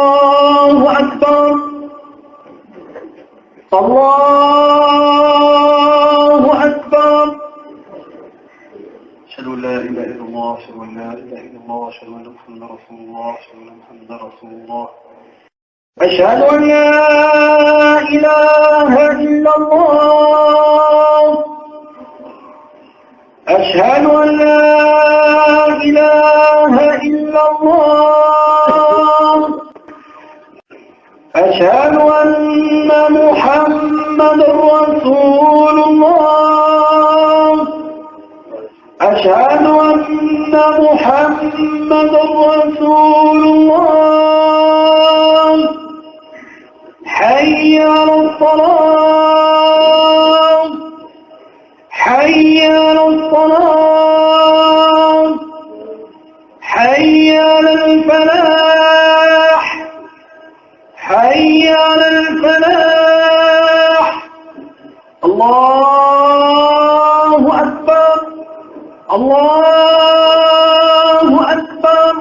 الله أكبر الله أكبر أشهد أن لا إله إلا الله أشهد أن لا إله إلا الله أشهد أن محمدا رسول الله أشهد أن محمدا رسول الله أشهد أن لا إله إلا الله أشهد أن لا إله إلا الله أشهد أن محمدا رسول الله أشهد أن محمدا رسول الله حي على الصلاة حي على الصلاة حي على الفلاح حي على الفلاح الله أكبر الله أكبر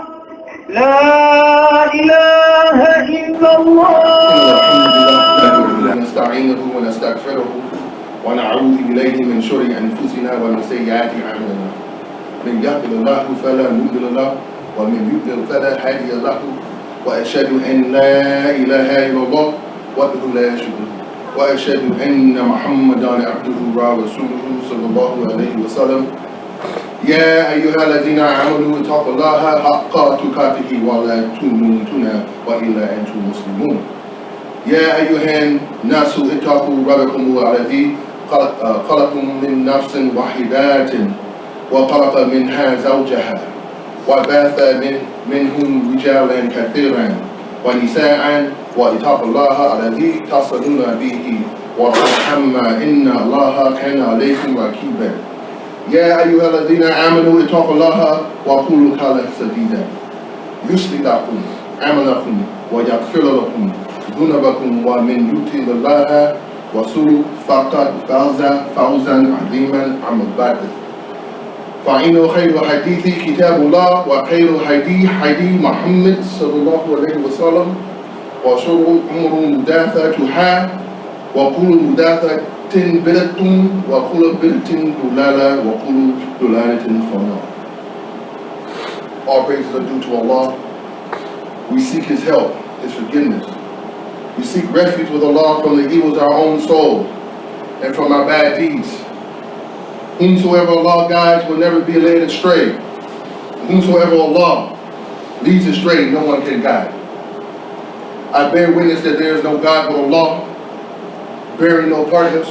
لا إله إلا الله نستعينه ونستغفره ونعوذ إليه من شرور أنفسنا ومن سيئات أعمالنا من يهده الله فلا مضل له ومن يضلل فلا هادي له وأشهد أن لا إله إلا الله وحده لا شريك له وأشهد أن محمدا عبده ورسوله صلى الله عليه وسلم يا أيها الذين آمنوا اتقوا الله حق تقاته ولا تموتن وإلا أنتم مسلمون يا أيها الناس اتقوا ربكم الذي خلقكم من نفس واحدة وخلق منها زوجها وبث منهم رجالا كثيرا ونساء واتقوا الله الذي تصلون به والأرحام إن الله كان عليكم رقيبا يا أيها الذين آمنوا اتقوا الله وقولوا قولا سديدا يصلح لكم أعمالكم ويغفر لكم ذنوبكم ومن يطع الله ورسوله فقد فاز فوزا عظيما أما بعد فإن خير الحديث كتاب الله وخير الهدي هدي محمد صلى الله عليه وسلم وشر الأمور محدثاتها وكل محدثة بدعة وكل بدعة ضلالة وكل ضلالة في النار. All praises are due to Allah. We seek His help, His forgiveness. We seek refuge with Allah from the evils of our own soul and from our bad deeds. Whomsoever Allah guides will never be led astray. Whomsoever Allah leads astray, no one can guide. I bear witness that there is no God but Allah, bearing no partners,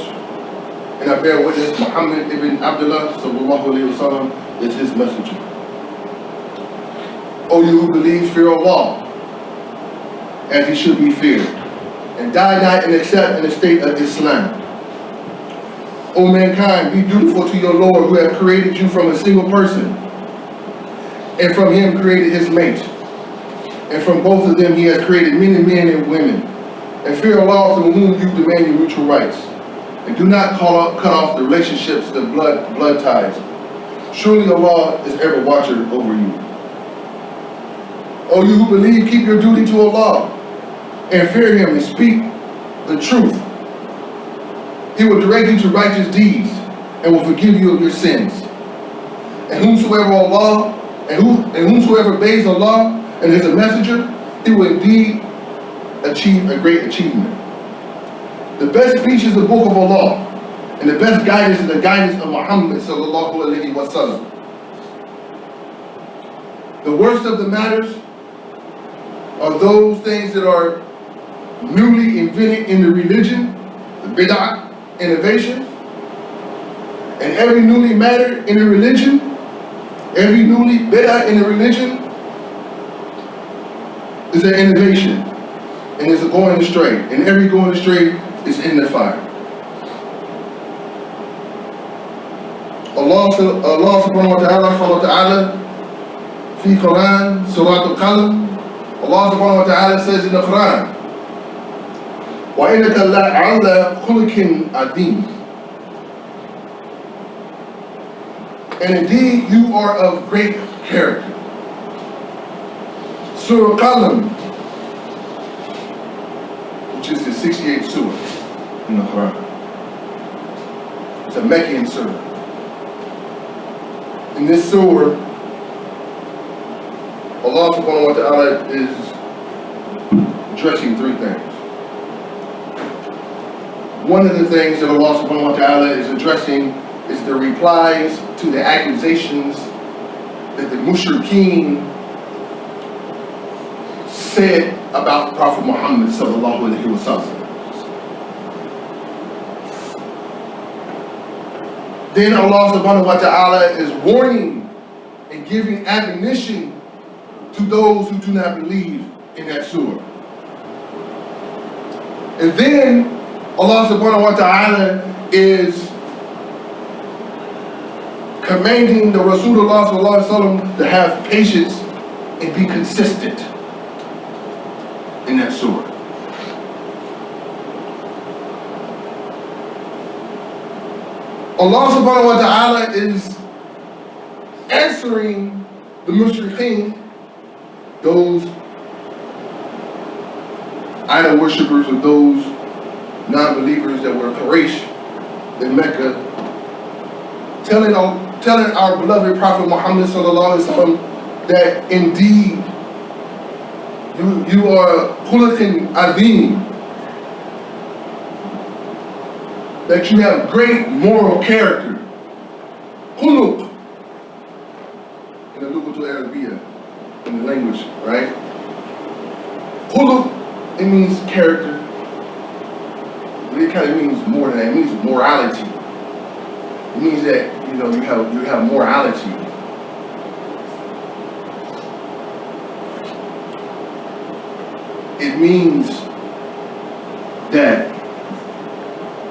and I bear witness Muhammad ibn Abdullah sallallahu alayhi wa sallam is his messenger. O you who believe, fear Allah as he should be feared, and die not and accept in the state of Islam. O mankind, be dutiful to your Lord who has created you from a single person, and from him created his mate, and from both of them he has created many men and women. And fear Allah from whom you demand your mutual rights, and do not cut off the relationships, the blood ties. Surely Allah is ever watcher over you. O you who believe, keep your duty to Allah, and fear him and speak the truth. He will direct you to righteous deeds and will forgive you of your sins. And whomsoever obeys Allah and is a messenger, he will indeed achieve a great achievement. The best speech is the book of Allah, and the best guidance is the guidance of Muhammad sallallahu alaihi wasallam. The worst of the matters are those things that are newly invented in the religion, the bid'ah, innovation, and every newly matter in the religion, every newly bid'ah in the religion is an innovation, and is a going astray, and every going astray is in the fire. Allah subhanahu wa ta'ala fi Quran, Surah Al-Qalam, Allah subhanahu wa ta'ala says in the Quran, وَإِنَّكَ لَعَلَى خُلُقٍ عَظِيمٍ. And indeed, you are of great character. Surah Qalam, which is the 68th surah in the Quran. It's a Meccan surah. In this surah, Allah subhanahu wa ta'ala is addressing three things. One of the things that Allah subhanahu wa ta'ala is addressing is the replies to the accusations that the mushrikeen said about Prophet Muhammad sallallahu alaihi wasallam. Then Allah subhanahu wa ta'ala is warning and giving admonition to those who do not believe in that surah. And then Allah subhanahu wa ta'ala is commanding the Rasulullah sallallahu alaihi wasallam to have patience and be consistent in that surah. Allah subhanahu wa ta'ala is answering the mushrikeen, those idol worshippers or those non-believers that were Quraysh in Mecca, telling our beloved Prophet Muhammad sallallahu alaihi wasallam that indeed you are khuluqin azim, that you have great moral character. Khuluq in the Lugatul Arabiya, in the language, right? Khuluq, it means character. But it kind of means more than that. It means morality. It means that you have morality. It means that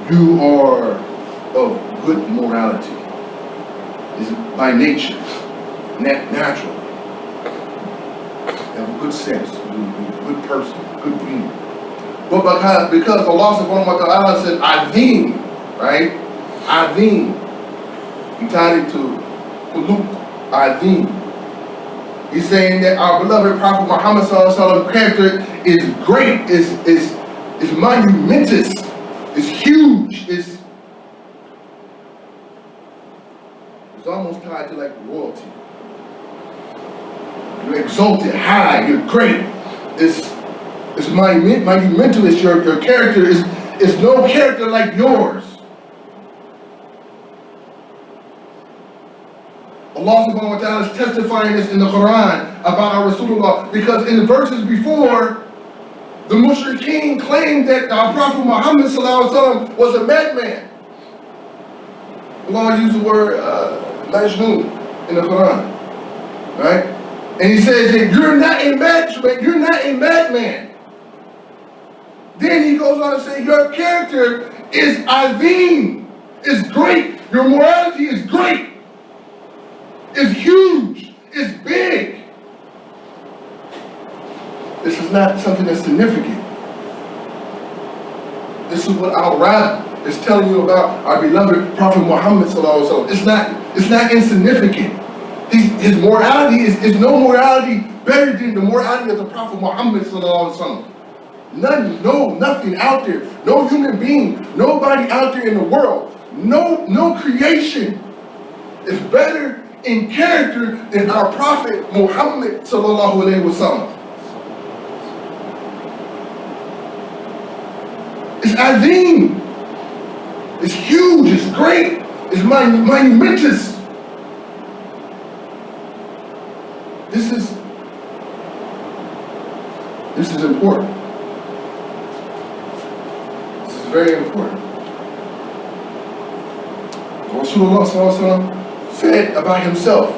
you are of good morality. It's by nature, natural. You have a good sense, you're a good person, good being. But because Allah subhanahu wa ta'ala said Azim, right? Azim. He tied it to Qulub, Azim. He's saying that our beloved Prophet Muhammad sallallahu alaihi wasallam character is great, is monumentous, is huge, is almost tied to like royalty. You're exalted, high, you're great. It's monumental. It's your character is no character like yours. Allah subhanahu wa ta'ala is testifying this in the Quran about our Rasulullah, because in the verses before, the mushrikeen claimed that our Prophet Muhammad sallallahu alaihi wasallam was a madman. Allah used the word majnun in the Quran, right? And he says that you're not a madman. Then he goes on to say your character is azim, is great. Your morality is great. It's huge. It's big. This is not something that's significant. This is what our Rabb is telling you about our beloved Prophet Muhammad sallallahu alaihi wasallam. It's not insignificant. His morality is no morality better than the morality of the Prophet Muhammad sallallahu alaihi wasallam. Nothing out there, no human being, nobody out there in the world, no creation is better in character than our Prophet Muhammad sallallahu alaihi wasallam. It's azim. It's huge. It's great. It's monumentous. This is important. This is very important. Rasulullah sallallahu alaihi wasallam said about himself,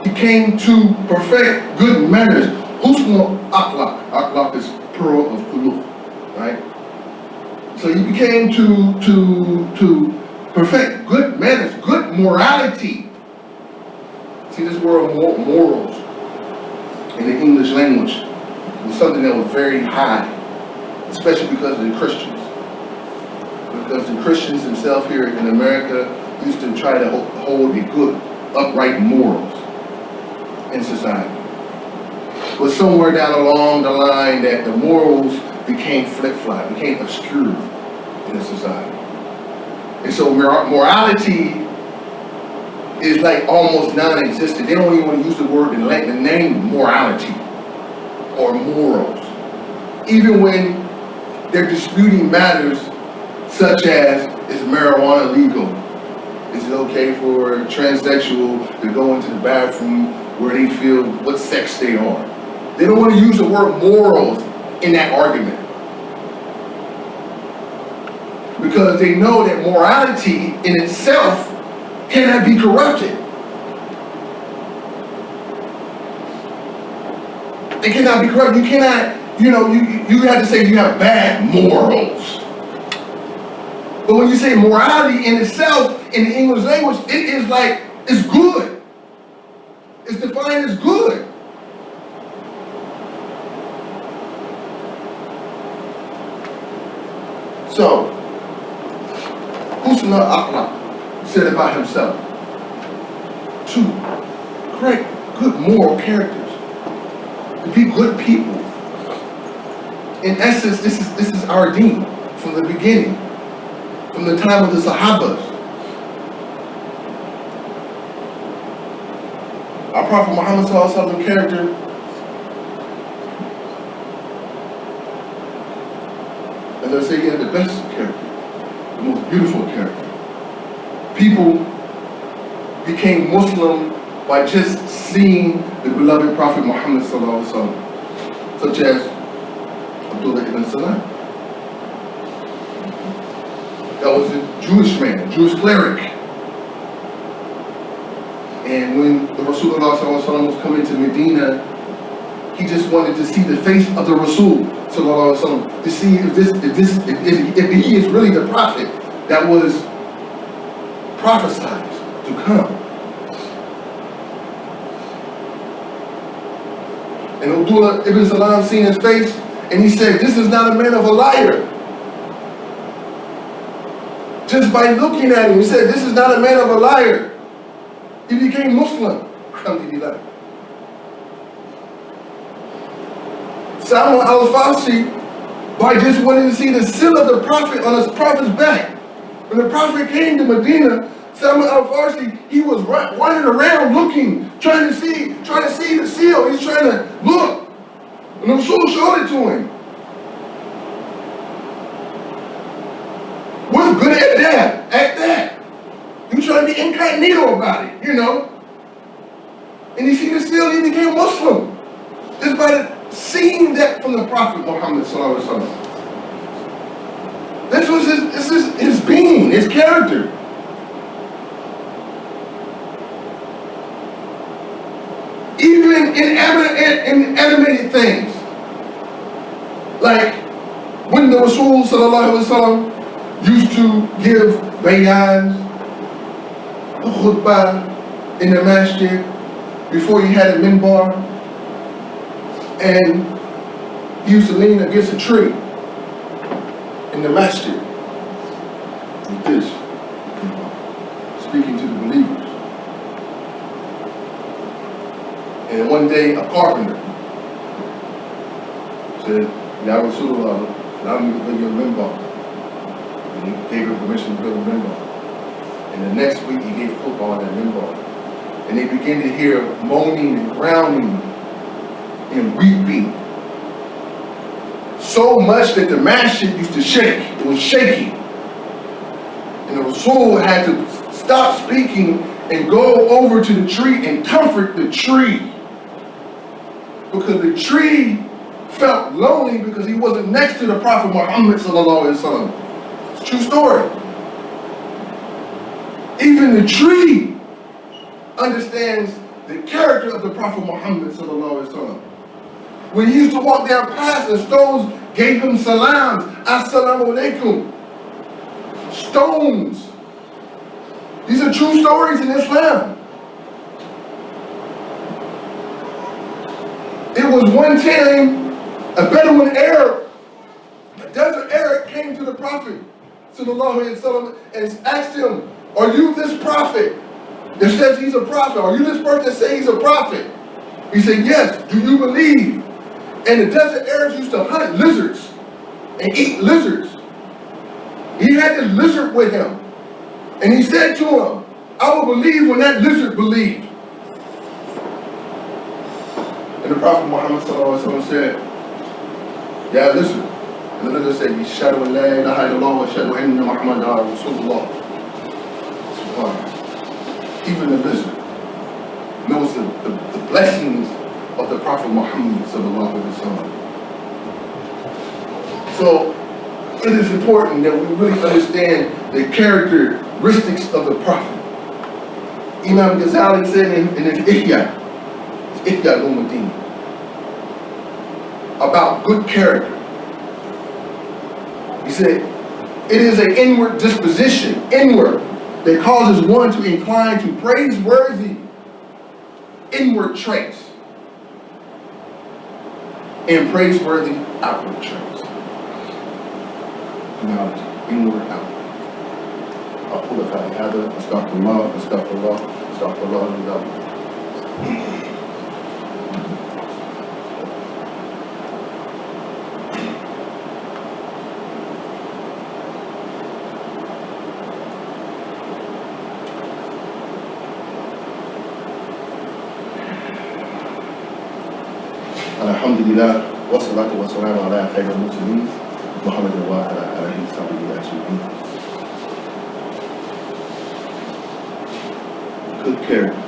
he came to perfect good manners. Husnul akhlaq. Akhlaq is plural of qulub, right? So he came to perfect good manners, good morality. See, this word morals in the English language was something that was very high, especially because of the Christians. Because the Christians themselves here in America used to try to hold the good, upright morals in society. But somewhere down along the line that the morals became flip-flop, became obscure in the society. And so morality is like almost non-existent. They don't even want to use the word and the name morality or morals. Even when they're disputing matters such as, is marijuana legal? Is it okay for a transsexual to go into the bathroom where they feel what sex they are? They don't want to use the word morals in that argument. Because they know that morality in itself cannot be corrupted. It cannot be corrupted. You cannot, you have to say you have bad morals. But when you say morality in itself, in the English language, it is like, it's good. It's defined as good. So, Husna Akhlaq said about himself, 2 great, good moral characters, to be good people. In essence, this is our deen from the beginning, from the time of the Sahabas. Our Prophet Muhammad ﷺ character as I say, he had the best character, the most beautiful character. People became Muslim by just seeing the beloved Prophet Muhammad ﷺ, such as Abdullah ibn Salam. That was a Jewish man, a Jewish cleric. And when the Rasulullah ﷺ was coming to Medina, he just wanted to see the face of the Rasul ﷺ, to see if he is really the prophet that was prophesied to come. And Abdullah ibn Salam seen his face, and he said, "This is not a man of a liar." Just by looking at him, he said, "This is not a man of a liar." He became Muslim. Alhamdulillah. Salman al-Farsi, by just wanting to see the seal of the Prophet on his Prophet's back. When the Prophet came to Medina, Salman al-Farsi, he was running around looking, trying to see the seal. He's trying to look. And the Rasul showed it to him. What's good at that? At that. You trying to be incognito about it, And he seen the seal, he became Muslim. Just by seeing that from the Prophet Muhammad sallallahu alaihi wasallam. This was his being, his character. Even in animated things, like when the Rasul sallallahu alaihi wasallam used to give bayans, the khutbah in the masjid before he had a minbar. And he used to lean against a tree in the masjid with this, speaking to the believers. And one day a carpenter said, "Ya Rasulullah, allow me to build your minbar." And he gave her permission to build a minbar. And the next week he gave football on that minbar. And they began to hear moaning and groaning and weeping. So much that the masjid used to shake. It was shaking. And the Rasul had to stop speaking and go over to the tree and comfort the tree. Because the tree felt lonely because he wasn't next to the Prophet Muhammad sallallahu alaihi wasallam. It's a true story. Even the tree understands the character of the Prophet Muhammad sallallahu alaihi wasallam. When he used to walk down paths and stones gave him salams, assalamu alaikum. Stones. These are true stories in Islam. It was one time a Bedouin Arab, a desert Arab came to the Prophet sallallahu alaihi wasallam and asked him, "Are you this prophet that says he's a prophet? Are you this person that says he's a prophet?" He said, yes, do you believe? And the desert Arabs used to hunt lizards and eat lizards. He had this lizard with him. And he said to him, I will believe when that lizard believed. And the Prophet Muhammad said, yeah, listen. And the lizard said, Yashhadu an la ilaha illallah wa yashhadu anna Muhammadan Rasulullah. Subhanallah. Even the lizard knows the blessings of the Prophet Muhammad sallallahu alaihi wasallam. So it is important that we really understand the characteristics of the Prophet. Imam Ghazali said in his Ihya Ulumuddin, about good character. He said, it is an inward disposition, that causes one to incline to praiseworthy inward traits and praiseworthy outward traits. Knowledge, inward, outward. أقول قولي هذا أستغفر الله أستغفر الله أستغفر الله لي ولكم. الحمد لله والصلاة والسلام على خير المرسلين محمد وعلى آله وصحبه أجمعين. Good character.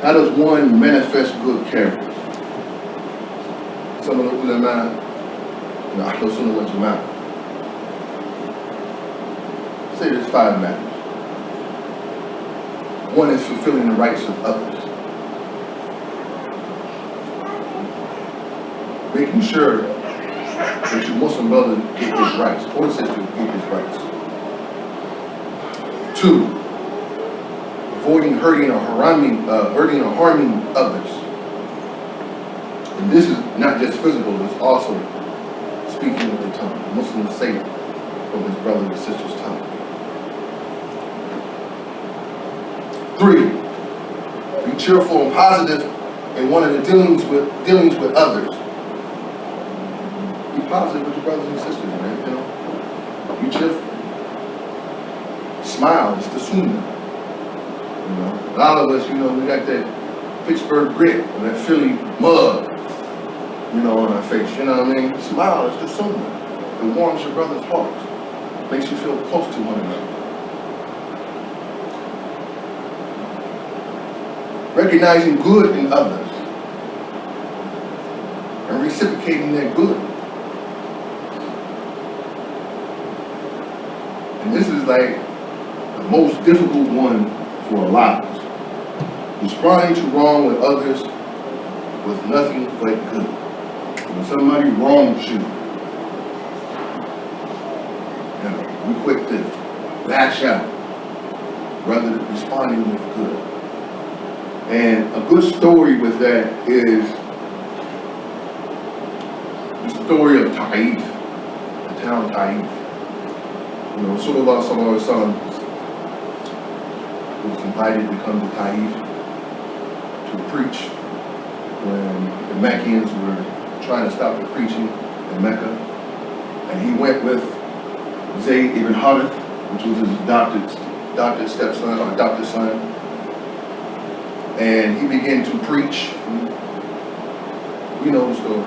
How does one manifest good character? Some of the ulama, the Ahl Sunnah wal Jamaa'ah, say there's 5 matters. One is fulfilling the rights of others. Making sure that your Muslim brother get his rights, or sister get his rights. 2, avoiding hurting or harming others. And this is not just physical, it's also speaking with the tongue. The Muslim say it from his brother and sister's tongue. 3, be cheerful and positive in one of the dealings with others. Be positive with your brothers and sisters, man. You know, be cheerful. Smile, it's the sunnah. You know, a lot of us, you know, we got that Pittsburgh grit or that Philly mud, you know, on our face. You know what I mean? Smile, it's the sunnah. It warms your brother's heart, makes you feel close to one another. Recognizing good in others and reciprocating that good. And this is like the most difficult one for a lot of us. Responding to wrong with others with nothing but good. When somebody wrongs you, we quick to lash out rather than responding with good. And a good story with that is the story of Taif, the town Taif. You know, Rasulullah sallallahu alaihi wasallam was invited to come to Taif to preach when the Meccans were trying to stop the preaching in Mecca. And he went with Zayd ibn Harith, which was his adopted stepson or adopted son. And he began to preach. We know the story.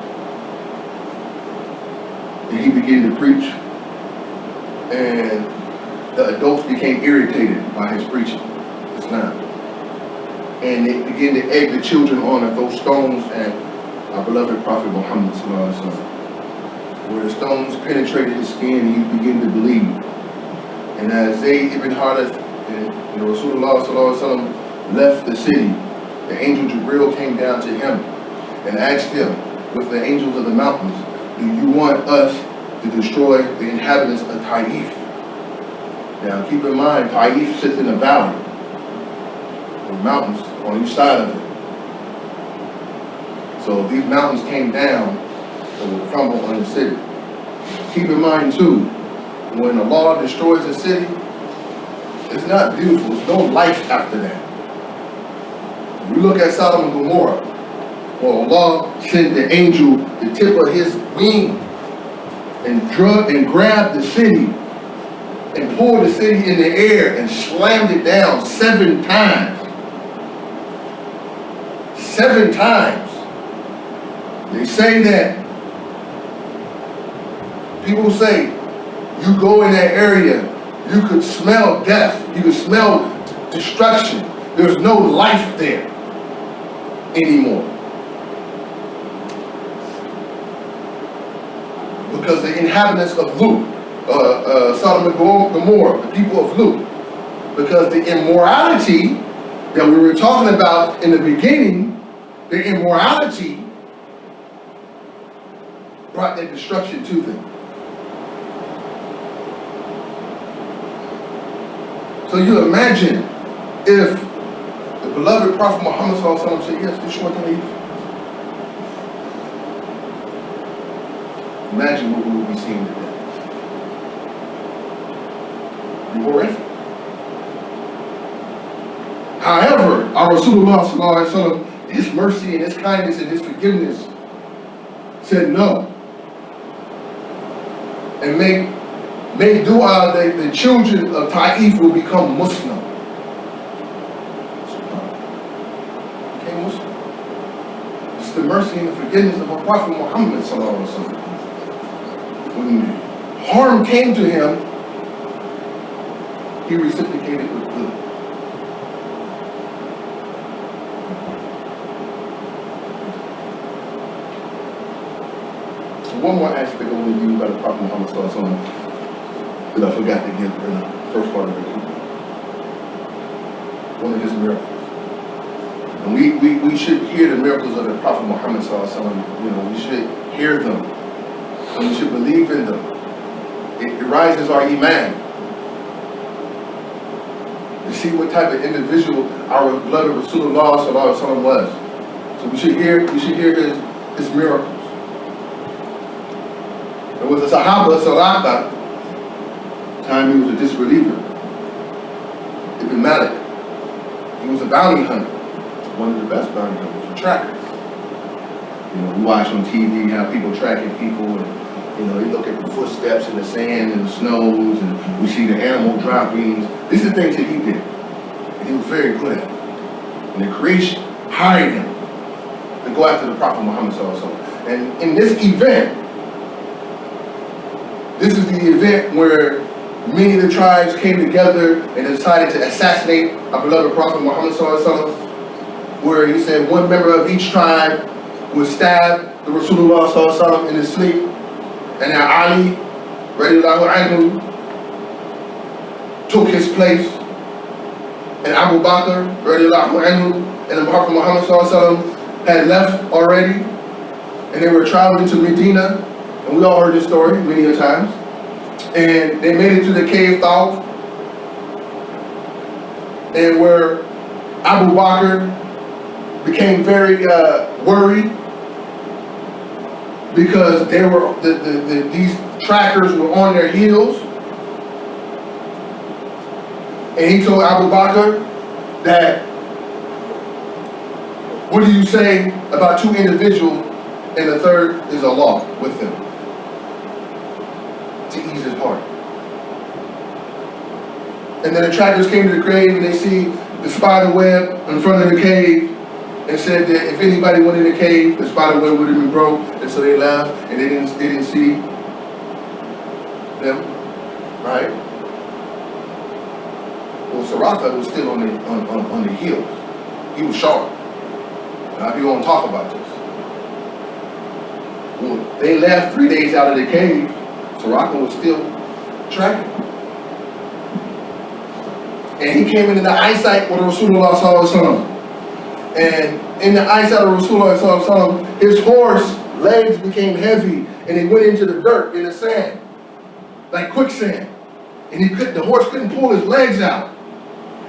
And he began to preach. And the adults became irritated by his preaching. Islam. And they began to egg the children on and throw stones at our beloved Prophet Muhammad sallallahu alaihi wasallam, where the stones penetrated his skin and he began to bleed. And as Zayd ibn Harith and Rasulullah sallallahu alaihi wasallam left the city, the angel Jibril came down to him and asked him, with the angels of the mountains, do you want us to destroy the inhabitants of Taif? Now keep in mind, Taif sits in a valley with mountains on each side of it. So if these mountains came down, it would crumble on the city. Keep in mind too, when Allah destroys a city, it's not beautiful, there's no life after that. We look at Sodom and Gomorrah. Well, Allah sent the angel the tip of his wing and grabbed the city and pulled the city in the air and slammed it down 7 times. 7 times. They say that, people say, you go in that area, you could smell death, you could smell destruction. There's no life there anymore. Because the inhabitants of Lut, Sodom and Gomorrah, the people of Lut, because the immorality that we were talking about in the beginning, the immorality brought that destruction to them. So you imagine if the beloved Prophet Muhammad said, yes, destroy Taif. Imagine what we would be seeing today. It'd be horrific. However, our Rasulullah sallallahu alaihi wasallam, his mercy and his kindness and his forgiveness said no. And make dua that the children of Taif will become Muslim. Became Muslim. It's the mercy and the forgiveness of our Prophet Muhammad sallallahu alaihi wasallam. When harm came to him, he reciprocated with good. So one more aspect I want to use by the Prophet Muhammad sallallahu alaihi wasallam that I forgot to give in the first part of the video. One of his miracles. And we should hear the miracles of the Prophet Muhammad sallallahu alaihi wasallam. You know, we should hear them. And we should believe in them. It rises our iman. To see what type of individual our beloved Rasulullah sallallahu alaihi wasallam was. So we should hear his miracles. There was a Sahaba, Saraka, time he was a disbeliever. Ibn Malik. He was a bounty hunter. One of the best bounty hunters, a tracker. You know, we watch on TV how people tracking people, and you know, you look at the footsteps in the sand and the snows, and we see the animal droppings. These are things that he did, and he was very good at it. And the creation hired him to go after the Prophet Muhammad sallallahu alaihi wasallam. And in this event, this is the event where many of the tribes came together and decided to assassinate our beloved Prophet Muhammad sallallahu alaihi wasallam, where he said one member of each tribe would stab the Rasulullah sallallahu alaihi wasallam in his sleep, and then Ali radiallahu anhu took his place, and Abu Bakr radiallahu anhu and the Prophet Muhammad sallallahu alaihi wasallam had left already, and they were traveling to Medina, and we all heard this story many a times, and they made it to the cave Tawf, and where Abu Bakr became very worried, because they were these trackers were on their heels, and he told Abu Bakr that, what do you say about 2 individuals, and the third is Allah with them, to ease his heart. And then the trackers came to the cave, and they see the spider web in front of the cave, and said that if anybody went in the cave, the spider web would have been broke, and so they left, and they didn't see them, right? Well, Saraka was still on the heels. He was sharp. Now people don't talk about this. Well, they left 3 days out of the cave. Saraka was still tracking. And he came into the eyesight with Rasulullah sallallahu alaihi wasallam. And in the eyesight of Rasulullah sallallahu alaihi wasallam, his horse legs became heavy, and he went into the dirt, in the sand, like quicksand. And the horse couldn't pull his legs out.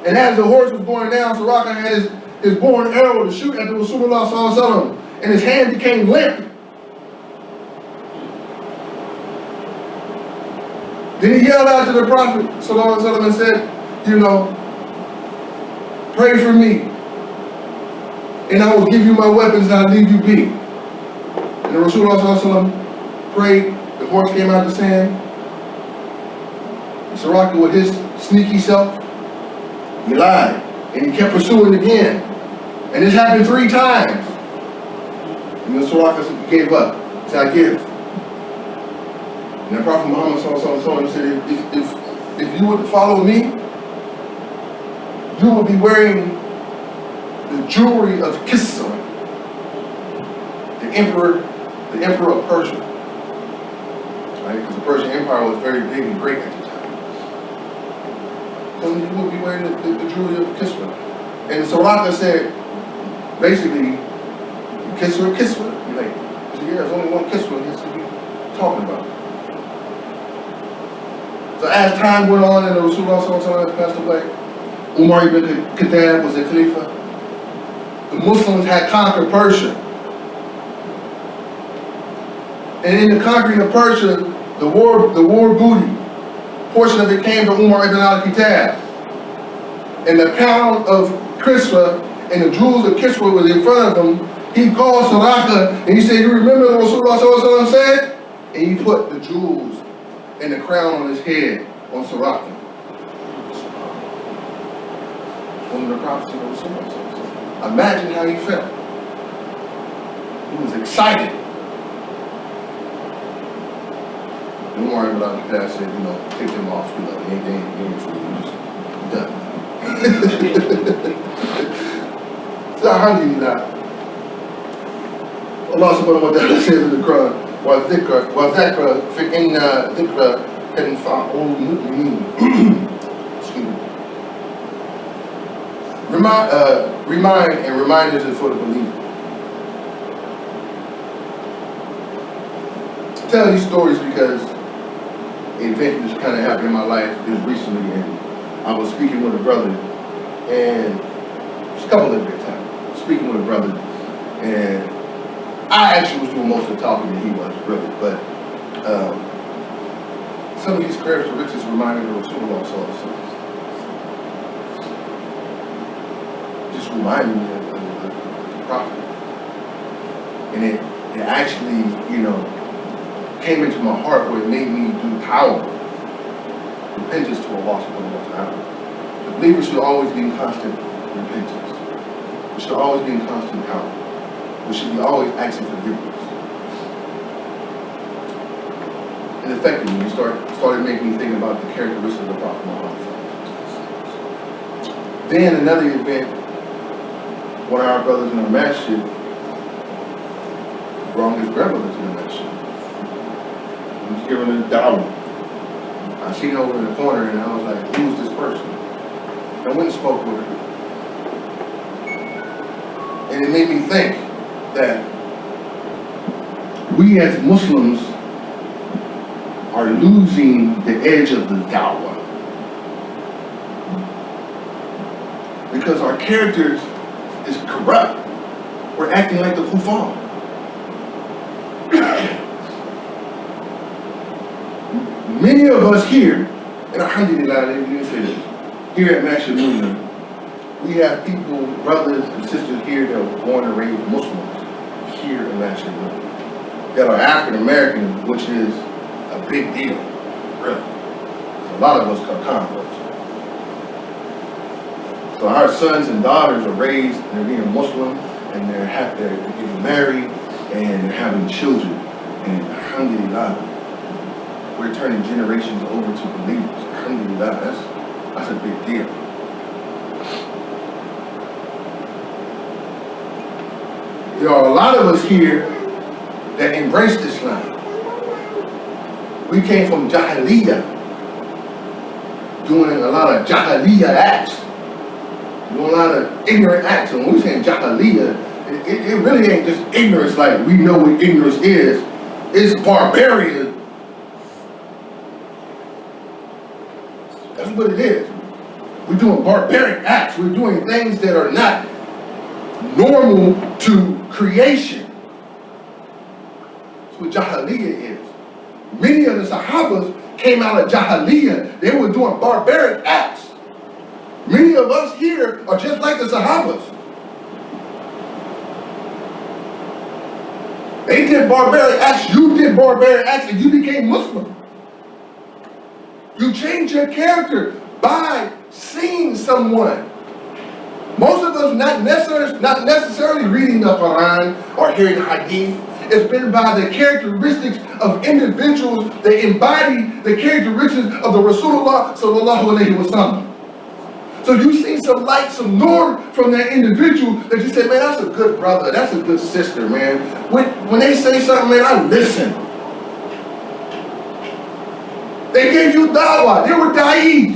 And as the horse was going down, Saraka had his bow and arrow to shoot at the Rasulullah sallallahu alaihi wasallam, and his hand became limp. Then he yelled out to the Prophet sallallahu alaihi wasallam and said, you know, pray for me. and I will give you my weapons and I'll leave you be. And the Rasulullah prayed, the horse came out the sand. And Suraka, with his sneaky self, he lied. And he kept pursuing again. And this happened 3 times. And then Suraka gave up. He said, I give. And the Prophet Muhammad said, if you were to follow me, you would be wearing the jewelry of Kisra, the emperor of Persia. Right? Because the Persian Empire was very big and great at the time. So you would be wearing the jewelry of Kisra. And Suraka said, basically, Kisra. You're like, yeah, there's only one Kisra he's talking about. So as time went on and the Rasulullah passed away, Umar ibn Khattab was the Khalifa. The Muslims had conquered Persia. And in the conquering of Persia, the war booty, portion of it came to Umar ibn al-Khattab. And the pound of Kisra and the jewels of Kisra was in front of him. He called Suraka and he said, you remember what Rasulullah said? And he put the jewels and the crown on his head on Suraka. One of the prophets of Rasulullah. Imagine how he felt. He was excited. And Umar ibn al-Khattab said, take them off, they ain't for you, just done. So alhamdulillah. Allah subhanahu wa ta'ala says in the Quran, وَذَكْرَ فَإِنَّ ذِكْرَ تَنْفَعُ الْمُؤْمِنِينَ. Excuse me. Remind and reminders are for the believer. I tell these stories because an event just kind of happened in my life just recently, and I was speaking with a brother, and just a couple of different times, speaking with a brother, and I actually was doing most of the talking than he was, really, but some of these characteristics reminded me of Rasulullah sallallahu alaihi wasallam. Just reminded me of the Prophet. And it actually, came into my heart where it made me do power, repentance to Allah subhanahu wa ta'ala. The believer should always be in constant repentance. We should always be in constant power. We should be always asking forgiveness. And effectively, it started making me think about the characteristics of the Prophet Muhammad. Then another event, one of our brothers in our masjid brought his grandmother to the masjid. He was giving her a dowry. I seen her over in the corner and I was like, who's this person? I went and spoke with her. And it made me think that we as Muslims are losing the edge of the da'wah. Because our characters is corrupt. We're acting like the kuffar. Many of us here, and alhamdulillah, let me say this, here at Masjid Movement, we have people, brothers and sisters here that were born and raised Muslims here in Masjid Movement, that are African American, which is a big deal, really. A lot of us are converts. So our sons and daughters are raised, they're being Muslim, and they're getting married, and they're having children. And alhamdulillah, we're turning generations over to believers. Alhamdulillah, that's a big deal. There are a lot of us here that embraced Islam. We came from Jahiliyyah, doing a lot of Jahiliyyah acts, doing a lot of ignorant acts. And when we say Jahiliyyah, it really ain't just ignorance like we know what ignorance is. It's barbarian. That's what it is. We're doing barbaric acts. We're doing things that are not normal to creation. That's what Jahiliyyah is. Many of the Sahabas came out of Jahiliyyah. They were doing barbaric acts. Many of us here are just like the Sahabas. They did barbaric acts, you did barbaric acts, and you became Muslim. You changed your character by seeing someone. Most of us not necessarily reading the Quran or hearing the Hadith. It's been by the characteristics of individuals that embody the characteristics of the Rasulullah sallallahu alaihi wasallam. So you see some light, some nur from that individual that you say, man, that's a good brother, that's a good sister, man. When they say something, man, I listen. They gave you dawah, they were da'is.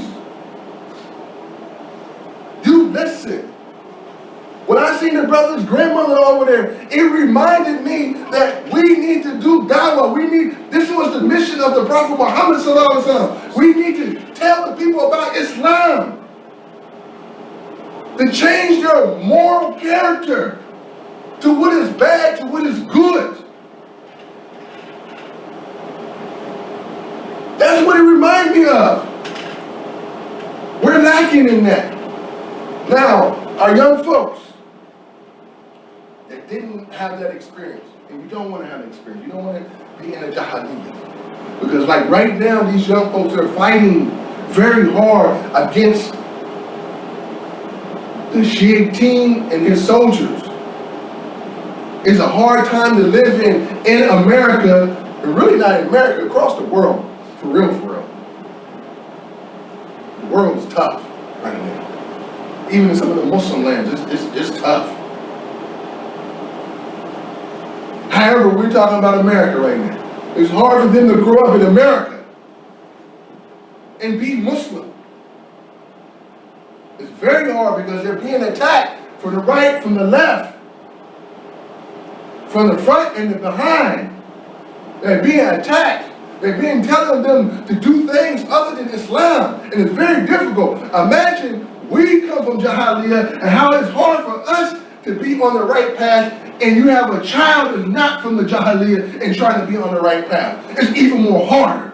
You listen. When I seen the brother's grandmother over there, it reminded me that we need to do dawah. This was the mission of the Prophet Muhammad sallallahu alaihi wasallam. We need to tell the people about Islam. To change their moral character to what is bad, to what is good. That's what it reminds me of. We're lacking in that. Now, our young folks that didn't have that experience, and you don't want to have that experience, you don't want to be in a jahiliyyah. Because like right now, these young folks are fighting very hard against the Shiite team and his soldiers. It's a hard time to live in America, and really not in America, across the world. For real, for real. The world is tough right now. Even in some of the Muslim lands, it's tough. However, we're talking about America right now. It's hard for them to grow up in America and be Muslim. It's very hard because they're being attacked from the right, from the left, from the front and the behind. They're being attacked. They're being telling them to do things other than Islam. And it's very difficult. Imagine we come from Jahiliyyah and how it's hard for us to be on the right path, and you have a child that's not from the Jahiliyyah and trying to be on the right path. It's even more harder.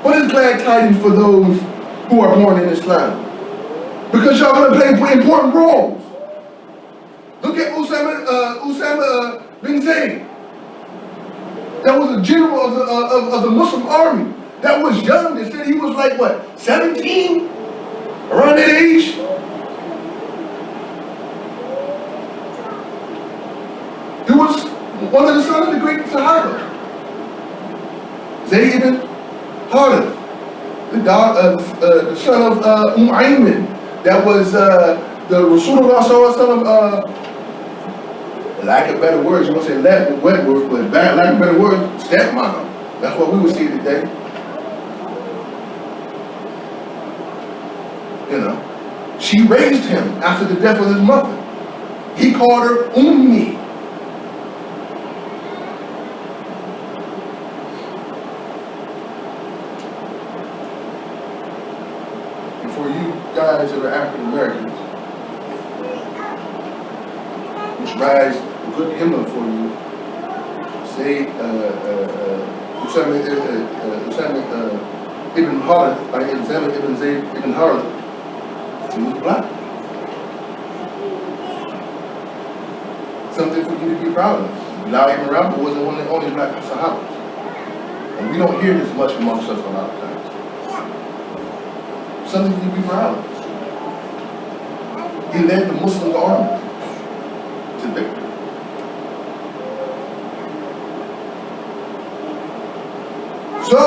What is glad tidings for those who are born in Islam? Because y'all going to play important roles. Look at Usama bin Zayd. That was a general of the Muslim army. That was young. They said he was like, what, 17? Around that age? He was one of the sons of the great Sahaba. Zayd ibn Harith, the son of Ayman. That was the Rasulullah sallallahu alaihi wasallam, lack of better words, you want to say wet words, but lack of better words, stepmom. That's what we would see today. You know, she raised him after the death of his mother. He called her Ummi. And for you guys that are African Americans, which rise a good hymn for you, say Usama ibn Harith, by Usama ibn Zayd ibn Harith, he was black. Something for you to be proud of. Bilal ibn Rabah wasn't one of the only black Sahabas. And we don't hear this much amongst us a lot of times. Something for you to be proud of. He led the Muslim army to victory. So,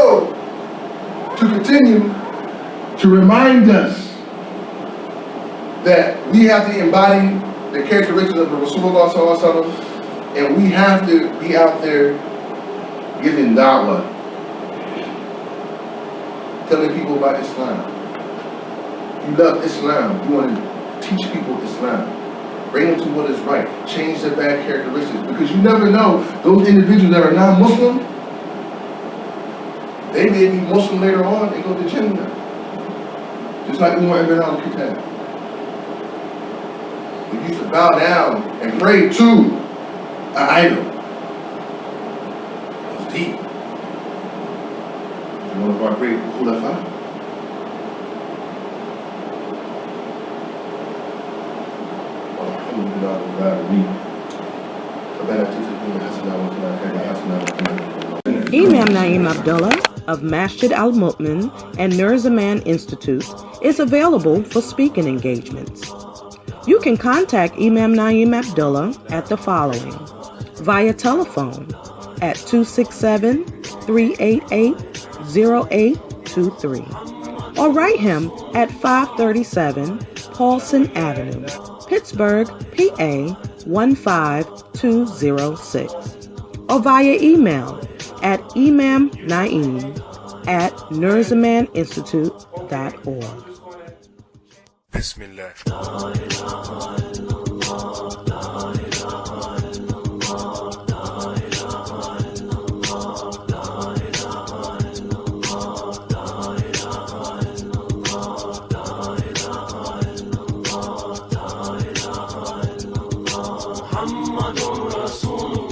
to continue to remind us that we have to embody the characteristics of the Rasulullah sallallahu alaihi wasallam, and we have to be out there giving da'wah, telling people about Islam. You love Islam. You want to teach people Islam. Bring them to what is right. Change their bad characteristics. Because you never know, those individuals that are non-Muslim, they may be Muslim later on and go to Jannah. Just like Umar ibn al-Khattab. We used to bow down and pray to an idol. It was deep. One of our great khulafa. لله رب العالمين ربنا آتنا في الدنيا حسنة وفي الآخرة حسنة وقنا عذاب النار. Imam Naeem Abdullah of Masjid Al Mu'min and Nur Zaman Institute is available for speaking engagements. You can contact Imam Naeem Abdullah at the following: via telephone at 267-388-0823 or write him at 537 Paulson Avenue, Pittsburgh, PA 15206, or via email at imamnaeem@nurzamaninstitute.org. Bismillah. محمد رسول